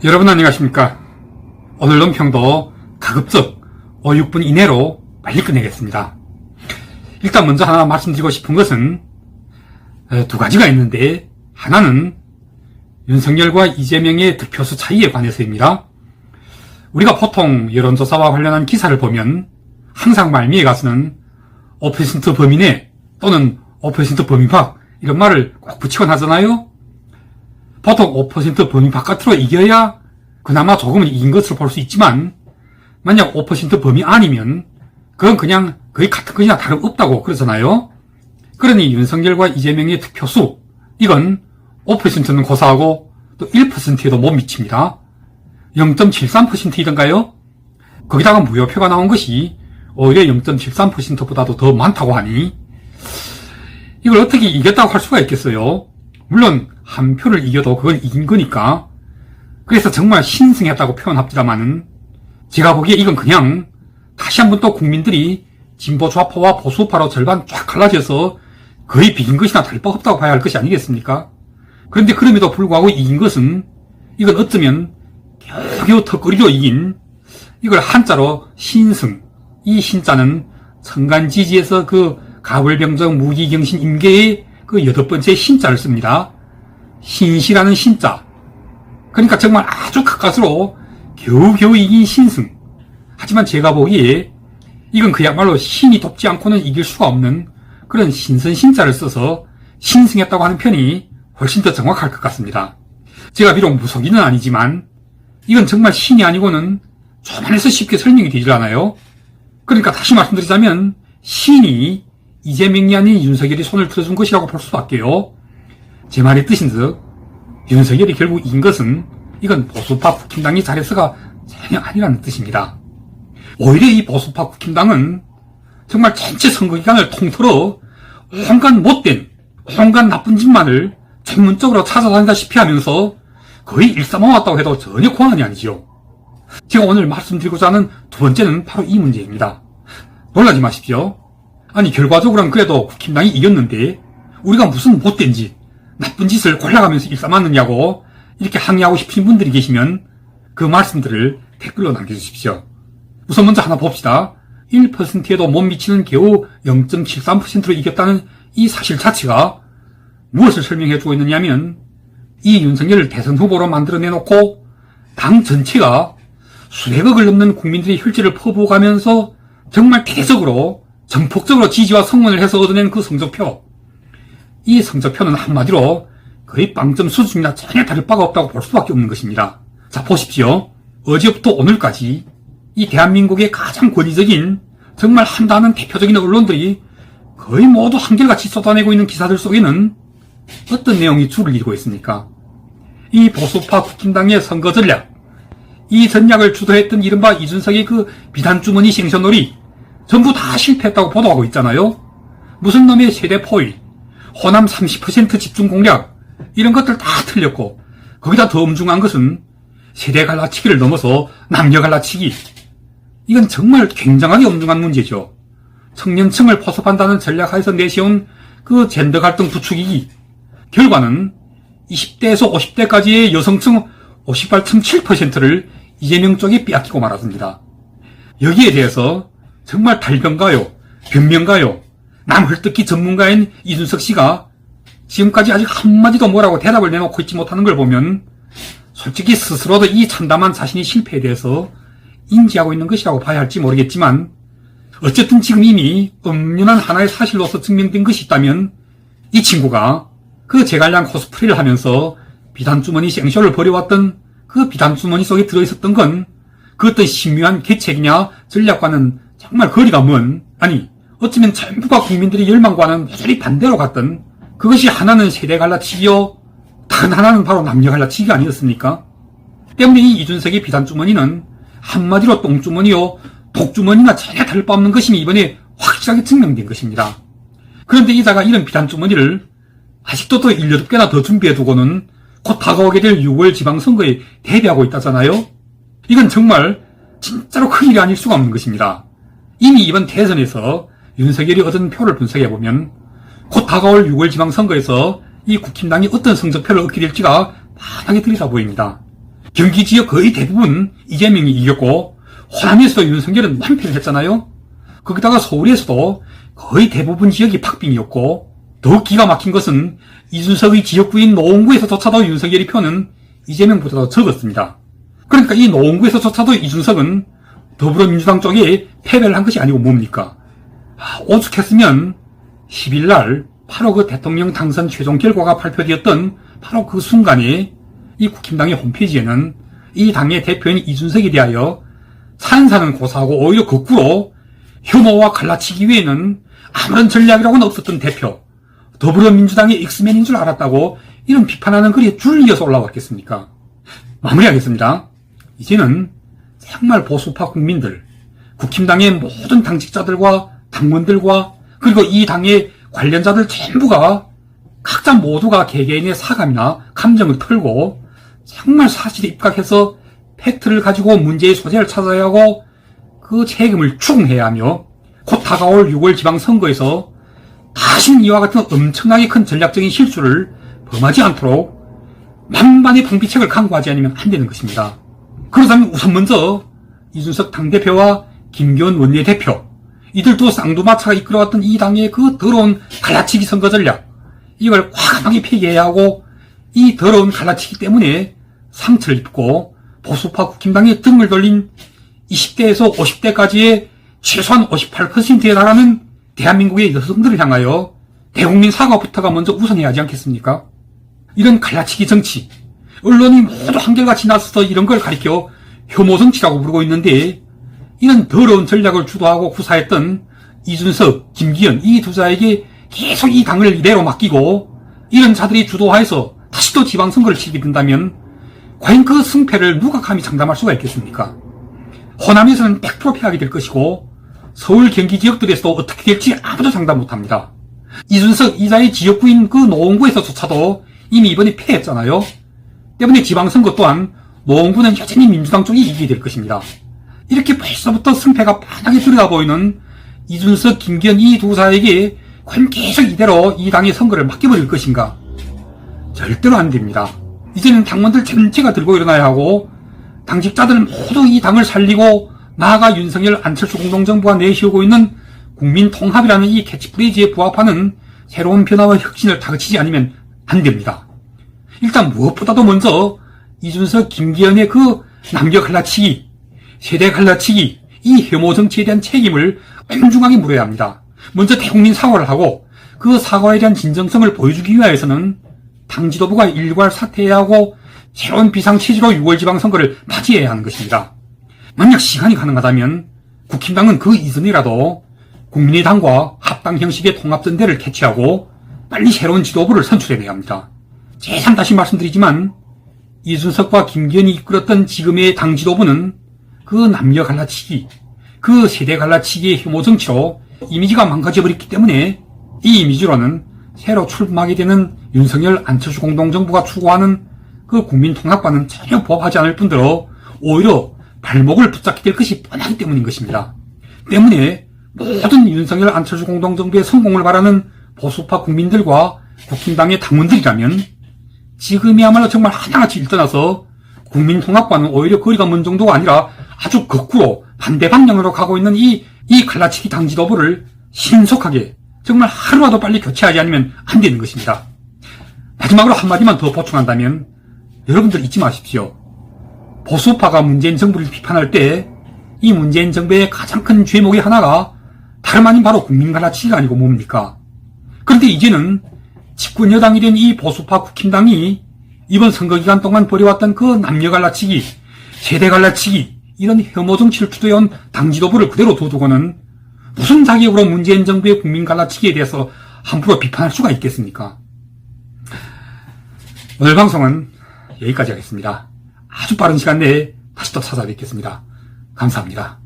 여러분 안녕하십니까. 오늘 논평도 가급적 5, 6분 이내로 빨리 끝내겠습니다. 일단 먼저 하나 말씀드리고 싶은 것은 두 가지가 있는데, 하나는 윤석열과 이재명의 득표수 차이에 관해서입니다. 우리가 보통 여론조사와 관련한 기사를 보면 항상 말미에 가서는 5% 범위 내 또는 5% 범위 밖 이런 말을 꼭 붙이곤 하잖아요. 보통 5% 범위 바깥으로 이겨야 그나마 조금은 이긴 것으로 볼 수 있지만, 만약 5% 범위 아니면 그건 그냥 거의 같은 것이나 다름없다고 그러잖아요. 그러니 윤석열과 이재명의 득표수, 이건 5%는 고사하고 또 1%에도 못 미칩니다. 0.73%이던가요? 거기다가 무효표가 나온 것이 오히려 0.73%보다도 더 많다고 하니 이걸 어떻게 이겼다고 할 수가 있겠어요? 물론 한 표를 이겨도 그건 이긴 거니까. 그래서 정말 신승했다고 표현합니다마는, 제가 보기에 이건 그냥 다시 한번 또 국민들이 진보 좌파와 보수 우파로 절반 쫙 갈라져서 거의 비긴 것이나 다를 바 없다고 봐야 할 것이 아니겠습니까? 그런데 그럼에도 불구하고 이긴 것은, 이건 어쩌면 겨우겨우 턱걸이로 이긴, 이걸 한자로 신승, 이 신자는 천간지지에서 그 가불병정 무기경신 임계의 그 8번째 신자를 씁니다. 신시라는 신자. 그러니까 정말 아주 가까스로 겨우겨우 이긴 신승. 하지만 제가 보기에 이건 그야말로 신이 돕지 않고는 이길 수가 없는 그런 신선신자를 써서 신승했다고 하는 편이 훨씬 더 정확할 것 같습니다. 제가 비록 무속인은 아니지만 이건 정말 신이 아니고는 조만해서 쉽게 설명이 되질 않아요. 그러니까 다시 말씀드리자면 신이 이재명이 아닌 윤석열이 손을 들어준 것이라고 볼 수밖에요. 제 말의 뜻인즉 윤석열이 결국 이긴 것은 이건 보수파 국힘당이 잘해서가 전혀 아니라는 뜻입니다. 오히려 이 보수파 국힘당은 정말 전체 선거기간을 통틀어 온갖 못된, 온갖 나쁜 짓만을 전문적으로 찾아다니다시피 하면서 거의 일삼아왔다고 해도 전혀 과언이 아니지요. 제가 오늘 말씀드리고자 하는 두 번째는 바로 이 문제입니다. 놀라지 마십시오. 아니 결과적으로는 그래도 국힘당이 이겼는데 우리가 무슨 못된 짓, 나쁜 짓을 골라가면서 일삼았느냐고 이렇게 항의하고 싶으신 분들이 계시면 그 말씀들을 댓글로 남겨주십시오. 우선 먼저 하나 봅시다. 1%에도 못 미치는 겨우 0.73%로 이겼다는 이 사실 자체가 무엇을 설명해주고 있느냐면, 이 윤석열을 대선 후보로 만들어내놓고 당 전체가 수백억을 넘는 국민들의 혈세를 퍼부어가면서 정말 대대적으로 전폭적으로 지지와 성원을 해서 얻어낸 그 성적표, 이 성적표는 한마디로 거의 빵점 수준이나 전혀 다를 바가 없다고 볼 수밖에 없는 것입니다. 자, 보십시오. 어제부터 오늘까지 이 대한민국의 가장 권위적인, 정말 한다는 대표적인 언론들이 거의 모두 한결같이 쏟아내고 있는 기사들 속에는 어떤 내용이 줄을 이루고 있습니까? 이 보수파 국힘당의 선거 전략, 이 전략을 주도했던 이른바 이준석의 그 비단주머니 생선놀이 전부 다 실패했다고 보도하고 있잖아요. 무슨 놈의 세대 포위, 호남 30% 집중 공략, 이런 것들 다 틀렸고, 거기다 더 엄중한 것은 세대 갈라치기를 넘어서 남녀 갈라치기. 이건 정말 굉장하게 엄중한 문제죠. 청년층을 포섭한다는 전략하에서 내세운 그 젠더 갈등 부추기기. 결과는 20대에서 50대까지의 여성층 58.7%를 이재명 쪽이 빼앗기고 말았습니다. 여기에 대해서 정말 달변가요, 변명가요, 남헐뜯기 전문가인 이준석 씨가 지금까지 아직 한마디도 뭐라고 대답을 내놓고 있지 못하는 걸 보면 솔직히 스스로도 이 참담한 자신의 실패에 대해서 인지하고 있는 것이라고 봐야 할지 모르겠지만, 어쨌든 지금 이미 엄연한 하나의 사실로서 증명된 것이 있다면 이 친구가 그 제갈량 코스프레를 하면서 비단주머니 생쇼를 벌여왔던 그 비단주머니 속에 들어있었던 건 그 어떤 신묘한 계책이냐 전략과는 정말 거리가 먼, 아니 어쩌면 전부가 국민들이 열망과는 모조리 반대로 갔던, 그것이 하나는 세대 갈라치기요, 다른 하나는 바로 남녀 갈라치기가 아니었습니까? 때문에 이 이준석의 비단주머니는 한마디로 똥주머니요, 독주머니나 전혀 다를 바 없는 것임이 이번에 확실하게 증명된 것입니다. 그런데 이자가 이런 비단주머니를 아직도 또 18개나 더 준비해두고는 곧 다가오게 될 6월 지방선거에 대비하고 있다잖아요. 이건 정말 진짜로 큰 일이 아닐 수가 없는 것입니다. 이미 이번 대선에서 윤석열이 얻은 표를 분석해보면 곧 다가올 6월 지방선거에서 이 국힘당이 어떤 성적표를 얻게 될지가 환하게 들리다 보입니다. 경기 지역 거의 대부분 이재명이 이겼고, 호남에서도 윤석열은 완패를 했잖아요. 거기다가 서울에서도 거의 대부분 지역이 박빙이었고, 더 기가 막힌 것은 이준석의 지역구인 노원구에서조차도 윤석열의 표는 이재명보다 적었습니다. 그러니까 이 노원구에서조차도 이준석은 더불어민주당 쪽에 패배를 한 것이 아니고 뭡니까? 오죽했으면 10일날 바로 그 대통령 당선 최종 결과가 발표되었던 바로 그 순간에 이 국힘당의 홈페이지에는 이 당의 대표인 이준석에 대하여 찬사는 고사하고 오히려 거꾸로 혐오와 갈라치기 외에는 아무런 전략이라고는 없었던 대표, 더불어민주당의 엑스맨인 줄 알았다고 이런 비판하는 글이 줄이어서 올라왔겠습니까? 마무리하겠습니다. 이제는 정말 보수파 국민들, 국힘당의 모든 당직자들과 당원들과 그리고 이 당의 관련자들 전부가 각자 모두가 개개인의 사감이나 감정을 털고 정말 사실에 입각해서 팩트를 가지고 문제의 소재를 찾아야 하고 그 책임을 추궁해야 하며 곧 다가올 6월 지방선거에서 다신 이와 같은 엄청나게 큰 전략적인 실수를 범하지 않도록 만반의 방비책을 강구하지 않으면 안 되는 것입니다. 그렇다면 우선 먼저 이준석 당대표와 김기현 원내대표, 이들도 쌍두마차가 이끌어왔던 이 당의 그 더러운 갈라치기 선거 전략, 이걸 과감하게 폐기해야 하고 이 더러운 갈라치기 때문에 상처를 입고 보수파 국힘당의 등을 돌린 20대에서 50대까지의 최소한 58%에 달하는 대한민국의 여성들을 향하여 대국민 사과부터가 먼저 우선해야 하지 않겠습니까? 이런 갈라치기 정치, 언론이 모두 한결같이 나서서 이런 걸 가리켜 혐오 정치라고 부르고 있는데, 이런 더러운 전략을 주도하고 구사했던 이준석, 김기현 이 두 자에게 계속 이 당을 이대로 맡기고 이런 자들이 주도하여서 다시 또 지방선거를 치게 된다면 과연 그 승패를 누가 감히 장담할 수가 있겠습니까? 호남에서는 100% 패하게 될 것이고 서울, 경기 지역들에서도 어떻게 될지 아무도 장담 못합니다. 이준석 이자의 지역구인 그 노원구에서조차도 이미 이번에 패했잖아요. 때문에 지방선거 또한 노원구는 여전히 민주당 쪽이 이기게 될 것입니다. 이렇게 벌써부터 승패가 뻔하게 들여다보이는 이준석, 김기현 이 두 사에게 과연 계속 이대로 이 당의 선거를 맡겨버릴 것인가? 절대로 안 됩니다. 이제는 당원들 전체가 들고 일어나야 하고 당직자들 모두 이 당을 살리고 나아가 윤석열, 안철수 공동정부가 내세우고 있는 국민통합이라는 이 캐치프레이즈에 부합하는 새로운 변화와 혁신을 다그치지 않으면 안 됩니다. 일단 무엇보다도 먼저 이준석, 김기현의 그 남녀 갈라치기, 세대 갈라치기, 이 혐오 정치에 대한 책임을 엄중하게 물어야 합니다. 먼저 대국민 사과를 하고 그 사과에 대한 진정성을 보여주기 위해서는 당 지도부가 일괄 사퇴해야 하고 새로운 비상체제로 6월 지방선거를 맞이해야 하는 것입니다. 만약 시간이 가능하다면 국힘당은 그 이전이라도 국민의당과 합당 형식의 통합전대를 개최하고 빨리 새로운 지도부를 선출해야 합니다. 재산 다시 말씀드리지만 이준석과 김기현이 이끌었던 지금의 당 지도부는 그 남녀 갈라치기, 그 세대 갈라치기의 혐오 정치로 이미지가 망가져버렸기 때문에 이 이미지로는 새로 출범하게 되는 윤석열, 안철수 공동정부가 추구하는 그 국민통합과는 전혀 부합하지 않을 뿐더러 오히려 발목을 붙잡게 될 것이 뻔하기 때문인 것입니다. 때문에 모든 윤석열, 안철수 공동정부의 성공을 바라는 보수파 국민들과 국힘당의 당원들이라면 지금이야말로 정말 하나같이 일어나서 국민통합과는 오히려 거리가 먼 정도가 아니라 아주 거꾸로 반대 방향으로 가고 있는 이 갈라치기 당 지도부를 신속하게 정말 하루라도 빨리 교체하지 않으면 안 되는 것입니다. 마지막으로 한마디만 더 보충한다면 여러분들 잊지 마십시오. 보수파가 문재인 정부를 비판할 때 이 문재인 정부의 가장 큰 죄목의 하나가 다름 아닌 바로 국민 갈라치기가 아니고 뭡니까? 그런데 이제는 집권 여당이 된 이 보수파 국힘당이 이번 선거 기간 동안 벌여왔던 그 남녀 갈라치기, 세대 갈라치기, 이런 혐오 정치를 주도해온 당 지도부를 그대로 둬두고는 무슨 자격으로 문재인 정부의 국민 갈라치기에 대해서 함부로 비판할 수가 있겠습니까? 오늘 방송은 여기까지 하겠습니다. 아주 빠른 시간 내에 다시 또 찾아뵙겠습니다. 감사합니다.